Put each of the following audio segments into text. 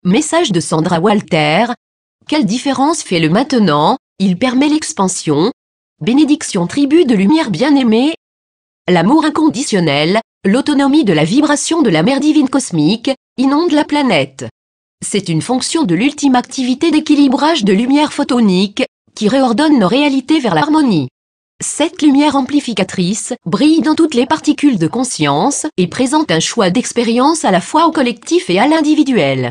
Message de Sandra Walter. Quelle différence fait le maintenant? Il permet l'expansion. Bénédiction, tribu de lumière bien-aimée. L'amour inconditionnel, l'autonomie de la vibration de la mère divine cosmique, inonde la planète. C'est une fonction de l'ultime activité d'équilibrage de lumière photonique, qui réordonne nos réalités vers l'harmonie. Cette lumière amplificatrice brille dans toutes les particules de conscience et présente un choix d'expérience à la fois au collectif et à l'individuel.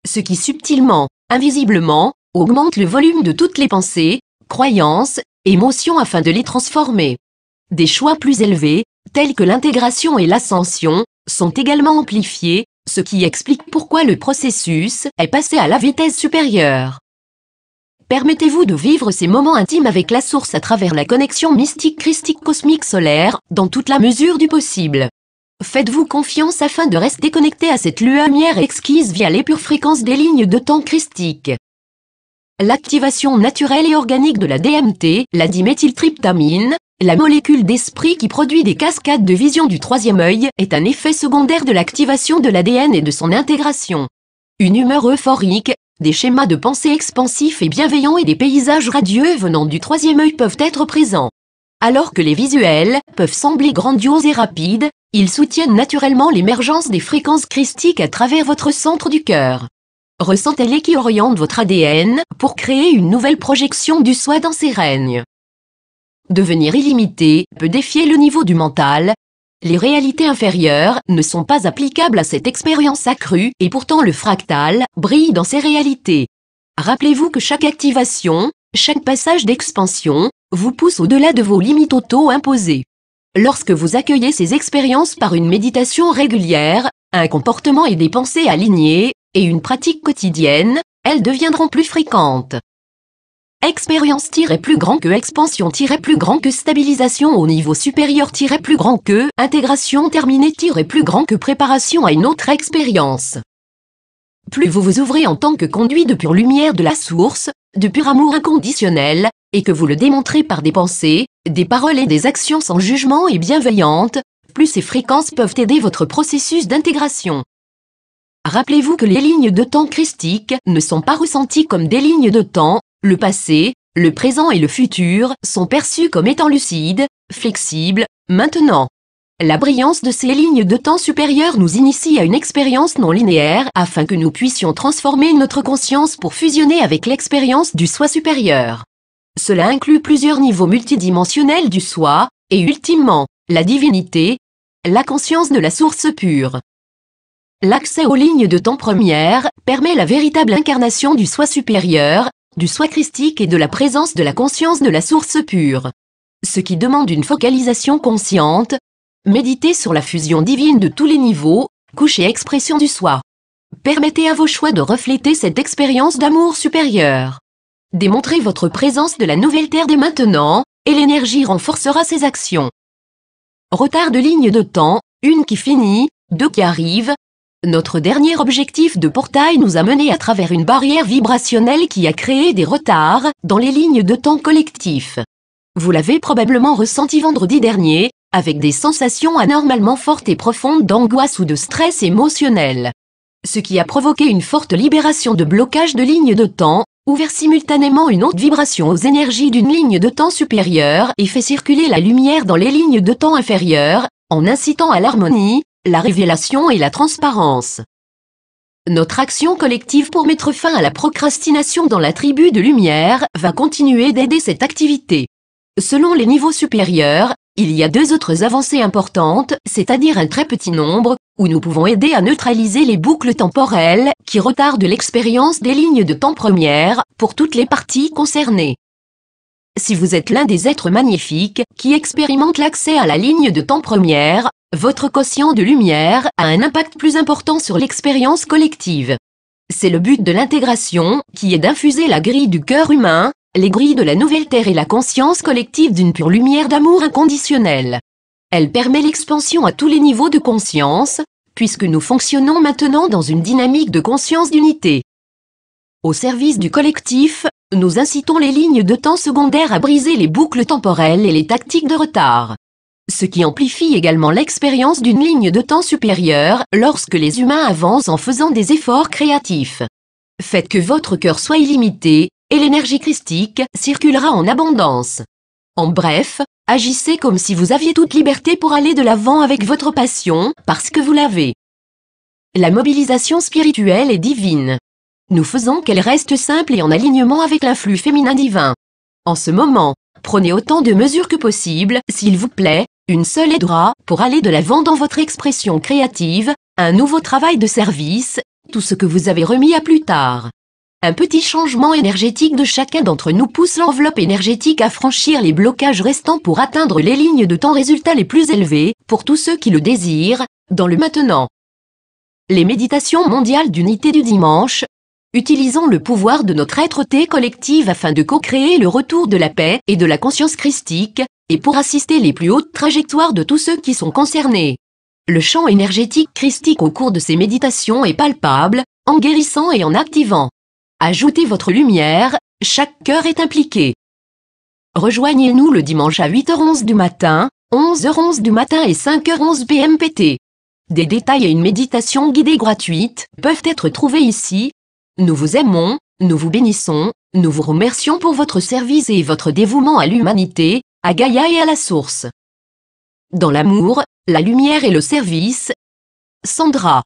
Ce qui subtilement, invisiblement, augmente le volume de toutes les pensées, croyances, émotions afin de les transformer. Des choix plus élevés, tels que l'intégration et l'ascension, sont également amplifiés, ce qui explique pourquoi le processus est passé à la vitesse supérieure. Permettez-vous de vivre ces moments intimes avec la source à travers la connexion mystique christique cosmique solaire, dans toute la mesure du possible. Faites-vous confiance afin de rester connecté à cette lumière exquise via les pures fréquences des lignes de temps christiques. L'activation naturelle et organique de la DMT, la diméthyltryptamine, la molécule d'esprit qui produit des cascades de vision du troisième œil, est un effet secondaire de l'activation de l'ADN et de son intégration. Une humeur euphorique, des schémas de pensée expansifs et bienveillants et des paysages radieux venant du troisième œil peuvent être présents. Alors que les visuels peuvent sembler grandioses et rapides, ils soutiennent naturellement l'émergence des fréquences christiques à travers votre centre du cœur. Ressentez-les qui orientent votre ADN pour créer une nouvelle projection du soi dans ses règnes. Devenir illimité peut défier le niveau du mental. Les réalités inférieures ne sont pas applicables à cette expérience accrue et pourtant le fractal brille dans ces réalités. Rappelez-vous que chaque activation, chaque passage d'expansion, vous pousse au-delà de vos limites auto-imposées. Lorsque vous accueillez ces expériences par une méditation régulière, un comportement et des pensées alignées, et une pratique quotidienne, elles deviendront plus fréquentes. Expérience-plus grand que expansion-plus grand que stabilisation au niveau supérieur-plus grand que intégration terminée-plus grand que préparation à une autre expérience. Plus vous vous ouvrez en tant que conduit de pure lumière de la source, de pur amour inconditionnel, et que vous le démontrez par des pensées, des paroles et des actions sans jugement et bienveillantes, plus ces fréquences peuvent aider votre processus d'intégration. Rappelez-vous que les lignes de temps christiques ne sont pas ressenties comme des lignes de temps, le passé, le présent et le futur sont perçus comme étant lucides, flexibles, maintenant. La brillance de ces lignes de temps supérieures nous initie à une expérience non linéaire afin que nous puissions transformer notre conscience pour fusionner avec l'expérience du soi supérieur. Cela inclut plusieurs niveaux multidimensionnels du soi, et ultimement, la divinité, la conscience de la source pure. L'accès aux lignes de temps premières permet la véritable incarnation du soi supérieur, du soi christique et de la présence de la conscience de la source pure. Ce qui demande une focalisation consciente. Méditez sur la fusion divine de tous les niveaux, couches et expressions du soi. Permettez à vos choix de refléter cette expérience d'amour supérieur. Démontrez votre présence de la nouvelle terre dès maintenant, et l'énergie renforcera ses actions. Retard de ligne de temps, une qui finit, deux qui arrivent. Notre dernier objectif de portail nous a mené à travers une barrière vibrationnelle qui a créé des retards dans les lignes de temps collectifs. Vous l'avez probablement ressenti vendredi dernier, avec des sensations anormalement fortes et profondes d'angoisse ou de stress émotionnel. Ce qui a provoqué une forte libération de blocage de lignes de temps, ouvert simultanément une haute vibration aux énergies d'une ligne de temps supérieure et fait circuler la lumière dans les lignes de temps inférieures, en incitant à l'harmonie, la révélation et la transparence. Notre action collective pour mettre fin à la procrastination dans la tribu de lumière va continuer d'aider cette activité. Selon les niveaux supérieurs, il y a deux autres avancées importantes, c'est-à-dire un très petit nombre, où nous pouvons aider à neutraliser les boucles temporelles qui retardent l'expérience des lignes de temps premières pour toutes les parties concernées. Si vous êtes l'un des êtres magnifiques qui expérimentent l'accès à la ligne de temps première, votre quotient de lumière a un impact plus important sur l'expérience collective. C'est le but de l'intégration, qui est d'infuser la grille du cœur humain, les grilles de la nouvelle terre et la conscience collective d'une pure lumière d'amour inconditionnel. Elle permet l'expansion à tous les niveaux de conscience, puisque nous fonctionnons maintenant dans une dynamique de conscience d'unité. Au service du collectif, nous incitons les lignes de temps secondaires à briser les boucles temporelles et les tactiques de retard. Ce qui amplifie également l'expérience d'une ligne de temps supérieure lorsque les humains avancent en faisant des efforts créatifs. Faites que votre cœur soit illimité, et l'énergie christique circulera en abondance. En bref, agissez comme si vous aviez toute liberté pour aller de l'avant avec votre passion, parce que vous l'avez. La mobilisation spirituelle est divine. Nous faisons qu'elle reste simple et en alignement avec l'influx féminin divin. En ce moment, prenez autant de mesures que possible, s'il vous plaît, une seule aidera pour aller de l'avant dans votre expression créative, un nouveau travail de service, tout ce que vous avez remis à plus tard. Un petit changement énergétique de chacun d'entre nous pousse l'enveloppe énergétique à franchir les blocages restants pour atteindre les lignes de temps résultats les plus élevés, pour tous ceux qui le désirent, dans le maintenant. Les méditations mondiales d'unité du dimanche. Utilisons le pouvoir de notre être-té collective afin de co-créer le retour de la paix et de la conscience christique, et pour assister les plus hautes trajectoires de tous ceux qui sont concernés. Le champ énergétique christique au cours de ces méditations est palpable, en guérissant et en activant. Ajoutez votre lumière, chaque cœur est impliqué. Rejoignez-nous le dimanche à 8h11 du matin, 11h11 du matin et 5h11 p.m. PT. Des détails et une méditation guidée gratuite peuvent être trouvés ici. Nous vous aimons, nous vous bénissons, nous vous remercions pour votre service et votre dévouement à l'humanité, à Gaïa et à la source. Dans l'amour, la lumière et le service. Sandra.